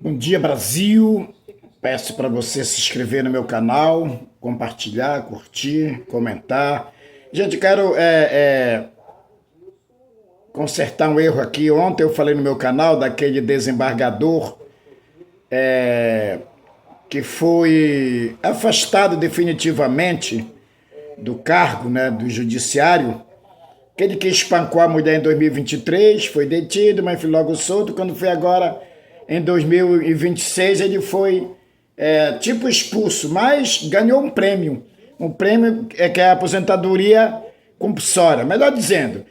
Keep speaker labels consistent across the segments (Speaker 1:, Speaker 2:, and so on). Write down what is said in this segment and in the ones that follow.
Speaker 1: Bom dia, Brasil. Peço para você se inscrever no meu canal, compartilhar, curtir, comentar. Gente, quero consertar um erro aqui. Ontem eu falei no meu canal daquele desembargador que foi afastado definitivamente do cargo, né, do judiciário. Aquele que espancou a mulher em 2023 foi detido, mas foi logo solto. Quando foi agora, em 2026, ele foi tipo expulso, mas ganhou um prêmio. Um prêmio que é a aposentadoria compulsória. Melhor dizendo,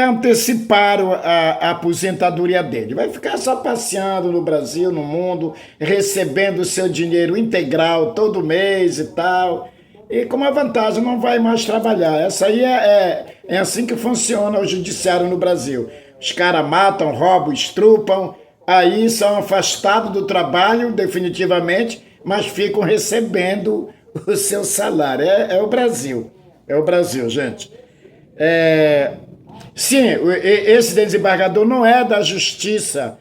Speaker 1: anteciparam a aposentadoria dele. Vai ficar só passeando no Brasil, no mundo, recebendo o seu dinheiro integral todo mês e tal. E com uma vantagem, não vai mais trabalhar. Essa aí é assim que funciona o judiciário no Brasil. Os caras matam, roubam, estrupam, aí são afastados do trabalho definitivamente, mas ficam recebendo o seu salário. É o Brasil. É o Brasil, gente. Sim, esse desembargador não é da Justiça,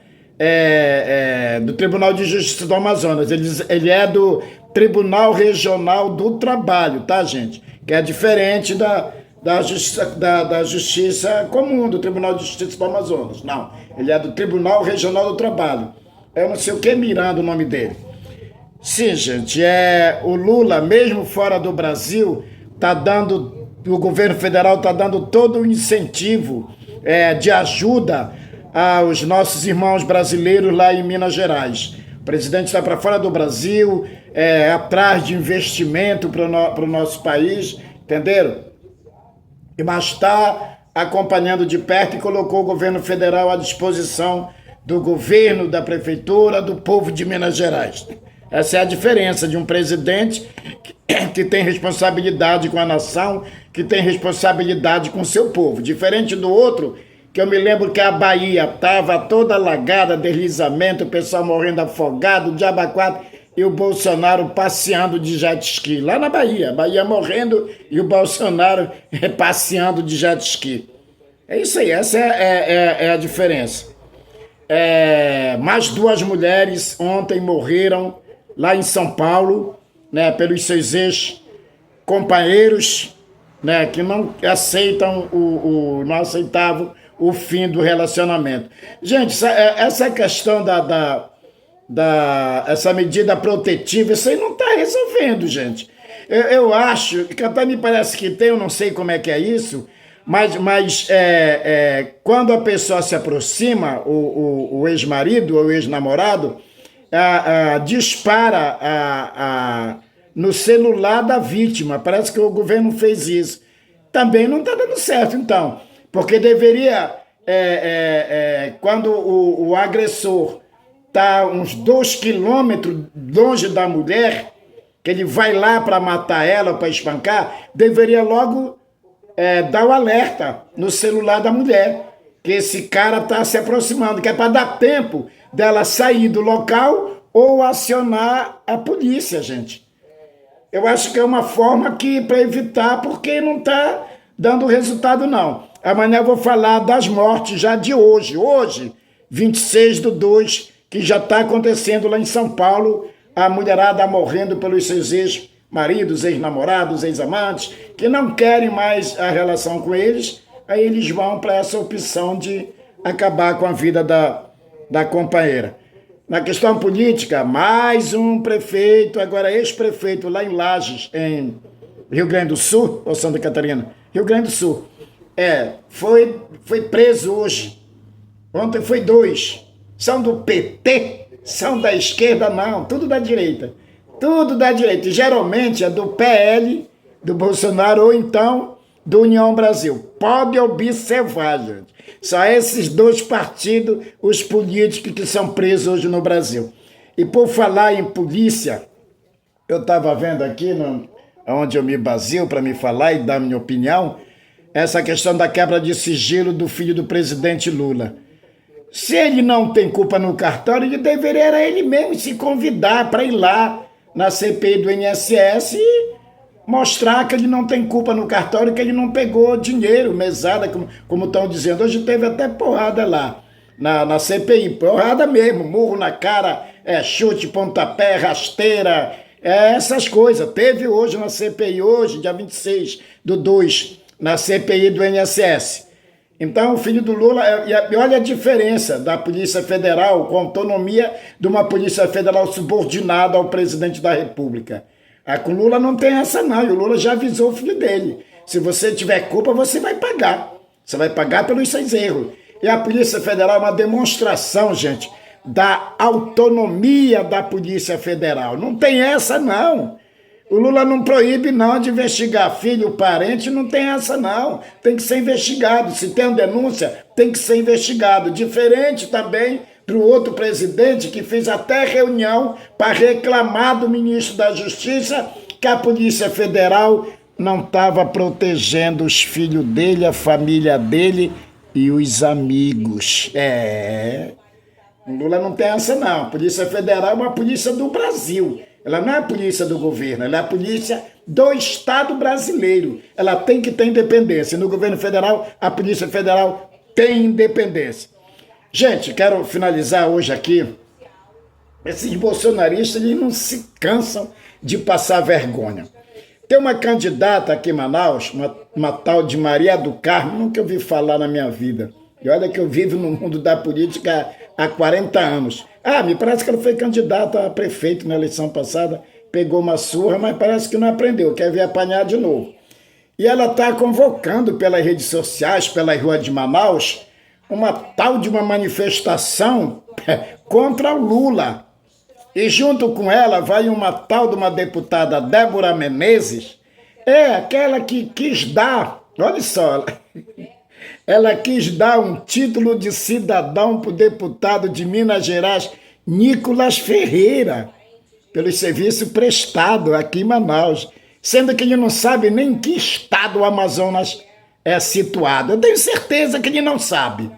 Speaker 1: do Tribunal de Justiça do Amazonas. Ele é do Tribunal Regional do Trabalho, tá, gente? Que é diferente da Justiça comum, do Tribunal de Justiça do Amazonas. Não, ele é do Tribunal Regional do Trabalho. Eu não sei o que Miranda, o nome dele. Sim, gente, o Lula, mesmo fora do Brasil, o governo federal está dando todo o incentivo de ajuda aos nossos irmãos brasileiros lá em Minas Gerais. O presidente está para fora do Brasil, atrás de investimento para o nosso país, entenderam? Mas está acompanhando de perto e colocou o governo federal à disposição do governo, da prefeitura, do povo de Minas Gerais. Essa é a diferença de um presidente que tem responsabilidade com a nação, que tem responsabilidade com o seu povo. Diferente do outro, que eu me lembro que a Bahia estava toda alagada, deslizamento, o pessoal morrendo afogado, diabo a quatro, e o Bolsonaro passeando de jet ski. Lá na Bahia, a Bahia morrendo e o Bolsonaro passeando de jet ski. É isso aí, essa é a diferença. Mais duas mulheres ontem morreram lá em São Paulo, né, pelos seus ex-companheiros, né, que não aceitam não aceitavam o fim do relacionamento. Gente, essa questão essa medida protetiva, isso aí não está resolvendo, gente. Eu acho, que até me parece que tem, eu não sei como é que é isso, mas quando a pessoa se aproxima, o ex-marido ou o ex-namorado, dispara no celular da vítima. Parece que o governo fez isso. Também não está dando certo, então. Porque deveria, quando o agressor está uns 2 quilômetros longe da mulher, que ele vai lá para matar ela, para espancar, deveria logo dar o alerta no celular da mulher, que esse cara está se aproximando, que é para dar tempo dela sair do local ou acionar a polícia, gente. Eu acho que é uma forma para evitar, porque não está dando resultado, não. Amanhã eu vou falar das mortes já de hoje. Hoje, 26/2, que já está acontecendo lá em São Paulo, a mulherada morrendo pelos seus ex-maridos, ex-namorados, ex-amantes, que não querem mais a relação com eles, aí eles vão para essa opção de acabar com a vida da companheira. Na questão política, mais um prefeito, agora ex-prefeito lá em Lages, em Rio Grande do Sul, ou Santa Catarina? Rio Grande do Sul. Foi preso hoje. Ontem foi 2. São do PT, são da esquerda, não, tudo da direita. Tudo da direita. E geralmente é do PL, do Bolsonaro, ou então do União Brasil. Pode observar, gente. Só esses 2 partidos, os políticos que são presos hoje no Brasil. E por falar em polícia, eu estava vendo aqui, onde eu me baseio para me falar e dar minha opinião, essa questão da quebra de sigilo do filho do presidente Lula. Se ele não tem culpa no cartório, ele deveria era ele mesmo se convidar para ir lá na CPI do INSS e mostrar que ele não tem culpa no cartório, que ele não pegou dinheiro, mesada, como estão dizendo. Hoje teve até porrada lá, na CPI, porrada mesmo, murro na cara chute, pontapé, rasteira, essas coisas. Teve hoje na CPI, hoje, dia 26/2, na CPI do INSS. Então, o filho do Lula, e olha a diferença da Polícia Federal com a autonomia de uma Polícia Federal subordinada ao presidente da República. Com o Lula não tem essa não, e o Lula já avisou o filho dele. Se você tiver culpa, você vai pagar. Você vai pagar pelos seus erros. E a Polícia Federal é uma demonstração, gente, da autonomia da Polícia Federal. Não tem essa não. O Lula não proíbe não de investigar filho, parente, não tem essa não. Tem que ser investigado. Se tem uma denúncia, tem que ser investigado. Diferente também do outro presidente que fez até reunião para reclamar do ministro da Justiça que a Polícia Federal não estava protegendo os filhos dele, a família dele e os amigos. O Lula não tem essa não. A Polícia Federal é uma polícia do Brasil. Ela não é a polícia do governo, ela é a polícia do Estado brasileiro. Ela tem que ter independência. No governo federal, a Polícia Federal tem independência. Gente, quero finalizar hoje aqui. Esses bolsonaristas, eles não se cansam de passar vergonha. Tem uma candidata aqui em Manaus, uma tal de Maria do Carmo, nunca ouvi falar na minha vida. E olha que eu vivo no mundo da política há 40 anos. Me parece que ela foi candidata a prefeito na eleição passada, pegou uma surra, mas parece que não aprendeu, quer vir apanhar de novo. E ela está convocando pelas redes sociais, pelas ruas de Manaus, uma tal de uma manifestação contra o Lula. E junto com ela vai uma tal de uma deputada Débora Menezes, aquela que quis dar, olha só, ela quis dar um título de cidadão para o deputado de Minas Gerais, Nicolas Ferreira, pelo serviço prestado aqui em Manaus, sendo que ele não sabe nem em que estado o Amazonas é situado. Eu tenho certeza que ele não sabe.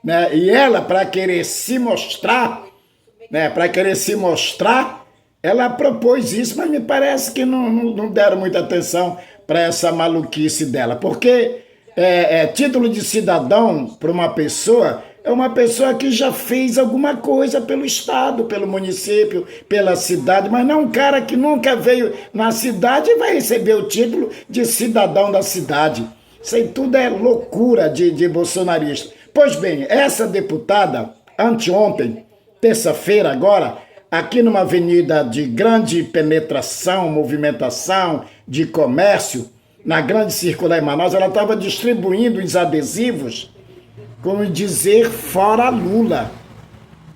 Speaker 1: Né? E ela, para querer se mostrar, ela propôs isso, mas me parece que não deram muita atenção para essa maluquice dela, porque título de cidadão para uma pessoa é uma pessoa que já fez alguma coisa pelo estado, pelo município, pela cidade, mas não um cara que nunca veio na cidade e vai receber o título de cidadão da cidade. Isso aí tudo é loucura de bolsonarista. Pois bem, essa deputada, anteontem, terça-feira agora, aqui numa avenida de grande penetração, movimentação, de comércio, na grande circular em Manaus, ela estava distribuindo os adesivos, como dizer, fora Lula.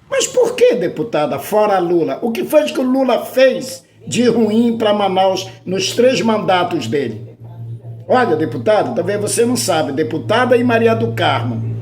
Speaker 1: Mas por que, deputada, fora Lula? O que foi que o Lula fez de ruim para Manaus nos 3 mandatos dele? Olha, deputada, talvez você não sabe, deputada e Maria do Carmo,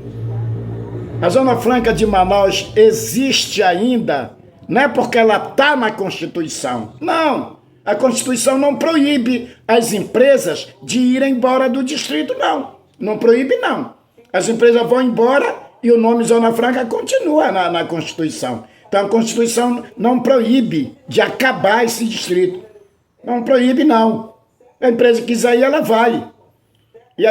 Speaker 1: a Zona Franca de Manaus existe ainda, não é porque ela está na Constituição, não. A Constituição não proíbe as empresas de irem embora do distrito, não. Não proíbe, não. As empresas vão embora e o nome Zona Franca continua na Constituição. Então a Constituição não proíbe de acabar esse distrito. Não proíbe, não. A empresa quiser ir, ela vai. E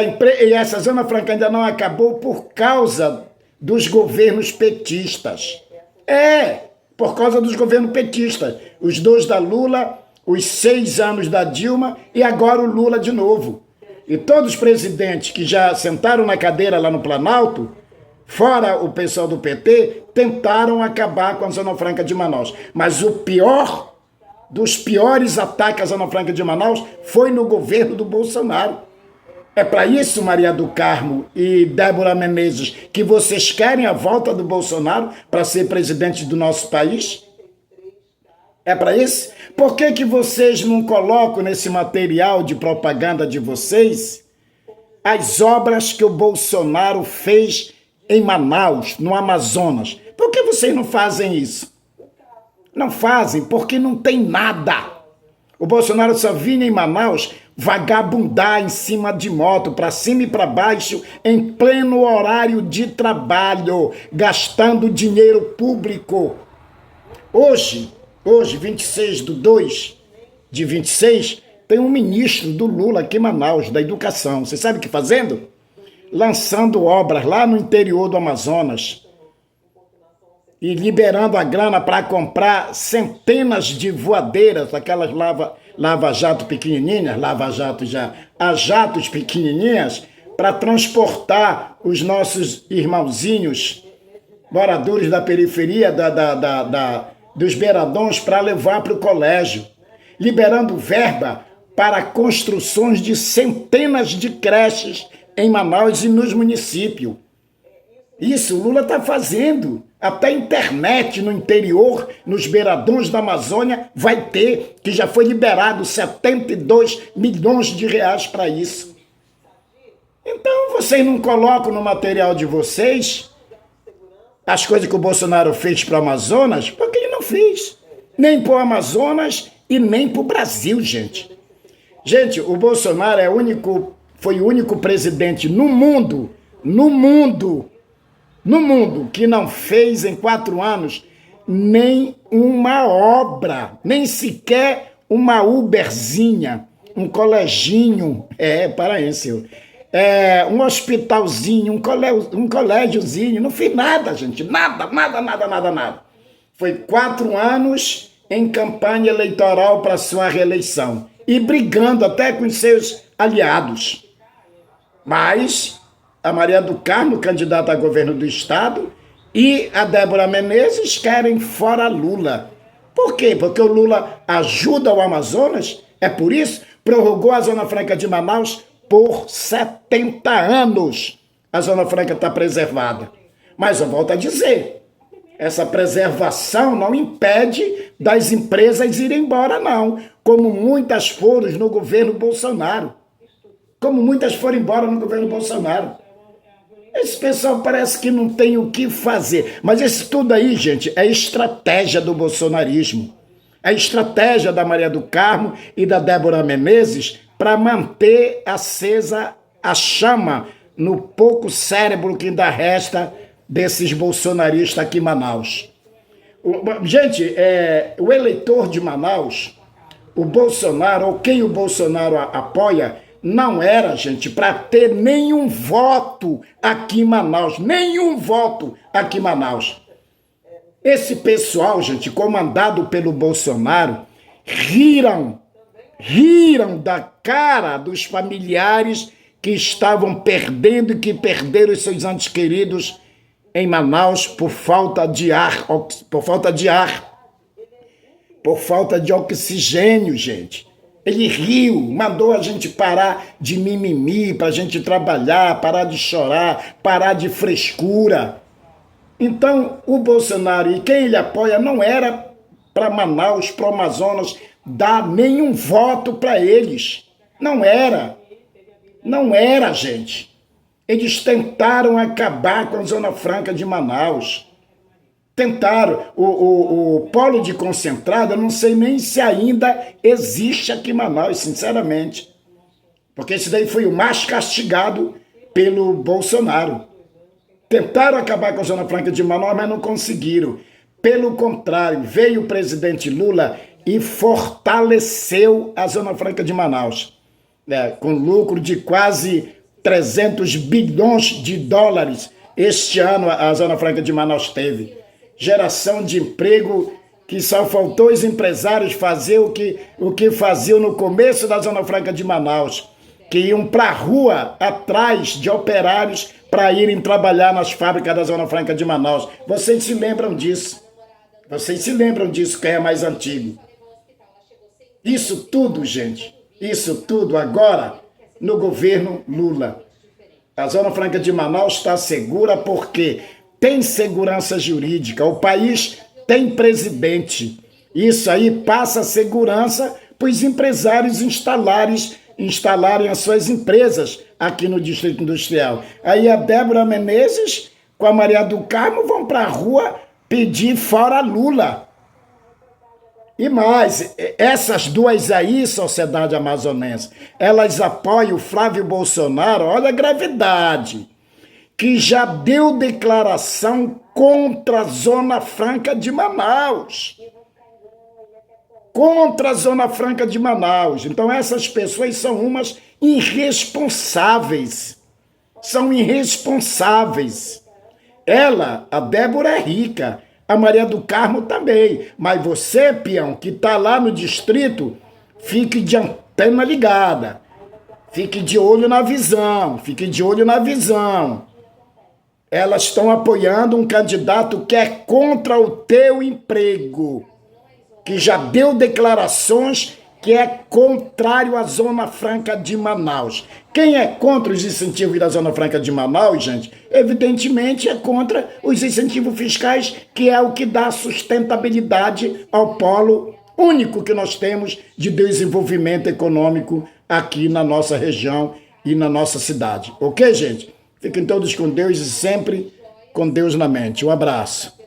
Speaker 1: essa Zona Franca ainda não acabou por causa dos governos petistas. Por causa dos governos petistas. Os 2 da Lula, os 6 anos da Dilma e agora o Lula de novo. E todos os presidentes que já sentaram na cadeira lá no Planalto, fora o pessoal do PT, tentaram acabar com a Zona Franca de Manaus. Mas o pior dos piores ataques à Zona Franca de Manaus foi no governo do Bolsonaro. É para isso, Maria do Carmo e Débora Menezes, que vocês querem a volta do Bolsonaro para ser presidente do nosso país? É para isso? Por que vocês não colocam nesse material de propaganda de vocês as obras que o Bolsonaro fez em Manaus, no Amazonas? Por que vocês não fazem isso? Não fazem porque não tem nada. O Bolsonaro só vinha em Manaus vagabundar em cima de moto, para cima e para baixo, em pleno horário de trabalho, gastando dinheiro público. Hoje, 26/2 de 26, tem um ministro do Lula aqui em Manaus, da Educação. Você sabe o que fazendo? Lançando obras lá no interior do Amazonas. e liberando a grana para comprar centenas de voadeiras, aquelas lava-jato pequenininhas, lava-jato já, a jatos pequenininhas, para transportar os nossos irmãozinhos, moradores da periferia, dos beiradões, para levar para o colégio, liberando verba para construções de centenas de creches em Manaus e nos municípios. Isso o Lula está fazendo. Até internet no interior, nos beiradões da Amazônia, vai ter, que já foi liberado 72 milhões de reais para isso. Então, vocês não colocam no material de vocês as coisas que o Bolsonaro fez para o Amazonas, porque ele não fez. Nem para o Amazonas e nem para o Brasil, gente. Gente, o Bolsonaro foi o único presidente no mundo que não fez em 4 anos nem uma obra, nem sequer uma Uberzinha, um coleginho, paraense, um hospitalzinho, um colégiozinho, não fez nada, gente, nada. Foi 4 anos em campanha eleitoral para sua reeleição e brigando até com seus aliados. Mas a Maria do Carmo, candidata a governo do estado, e a Débora Menezes querem fora Lula. Por quê? Porque o Lula ajuda o Amazonas, é por isso, prorrogou a Zona Franca de Manaus por 70 anos. A Zona Franca está preservada. Mas eu volto a dizer, essa preservação não impede das empresas irem embora, não. Como muitas foram no governo Bolsonaro. Esse pessoal parece que não tem o que fazer. Mas isso tudo aí, gente, é estratégia do bolsonarismo. É estratégia da Maria do Carmo e da Débora Menezes para manter acesa a chama no pouco cérebro que ainda resta desses bolsonaristas aqui em Manaus. Gente, o eleitor de Manaus, o Bolsonaro, ou quem o Bolsonaro apoia, não era, gente, para ter nenhum voto aqui em Manaus. Nenhum voto aqui em Manaus. Esse pessoal, gente, comandado pelo Bolsonaro, riram da cara dos familiares que estavam perdendo e que perderam os seus entes queridos em Manaus por falta de oxigênio, gente. Ele riu, mandou a gente parar de mimimi, para a gente trabalhar, parar de chorar, parar de frescura. Então, o Bolsonaro e quem ele apoia não era para Manaus, para o Amazonas, dar nenhum voto para eles. Não era, gente. Eles tentaram acabar com a Zona Franca de Manaus. Tentaram. O polo de concentrado, eu não sei nem se ainda existe aqui em Manaus, sinceramente. Porque esse daí foi o mais castigado pelo Bolsonaro. Tentaram acabar com a Zona Franca de Manaus, mas não conseguiram. Pelo contrário, veio o presidente Lula e fortaleceu a Zona Franca de Manaus, com lucro de quase 300 bilhões de dólares. Este ano a Zona Franca de Manaus teve. Geração de emprego que só faltou os empresários fazer o que faziam no começo da Zona Franca de Manaus, que iam para a rua atrás de operários para irem trabalhar nas fábricas da Zona Franca de Manaus. Vocês se lembram disso? Quem é mais antigo? Isso tudo, gente, agora no governo Lula. A Zona Franca de Manaus está segura porque tem segurança jurídica, o país tem presidente. Isso aí passa segurança para os empresários instalarem as suas empresas aqui no Distrito Industrial. Aí a Débora Menezes com a Maria do Carmo vão para a rua pedir fora Lula. E mais, essas duas aí, sociedade amazonense, elas apoiam o Flávio Bolsonaro, olha a gravidade, que já deu declaração contra a Zona Franca de Manaus. Então essas pessoas são umas irresponsáveis. Ela, a Débora, é rica. a Maria do Carmo também. Mas você, peão, que está lá no distrito, fique de antena ligada. Fique de olho na visão. Fique de olho na visão. Elas estão apoiando um candidato que é contra o teu emprego, que já deu declarações que é contrário à Zona Franca de Manaus. Quem é contra os incentivos da Zona Franca de Manaus, gente, evidentemente é contra os incentivos fiscais, que é o que dá sustentabilidade ao polo único que nós temos de desenvolvimento econômico aqui na nossa região e na nossa cidade. Ok, gente? Fiquem todos com Deus e sempre com Deus na mente. Um abraço.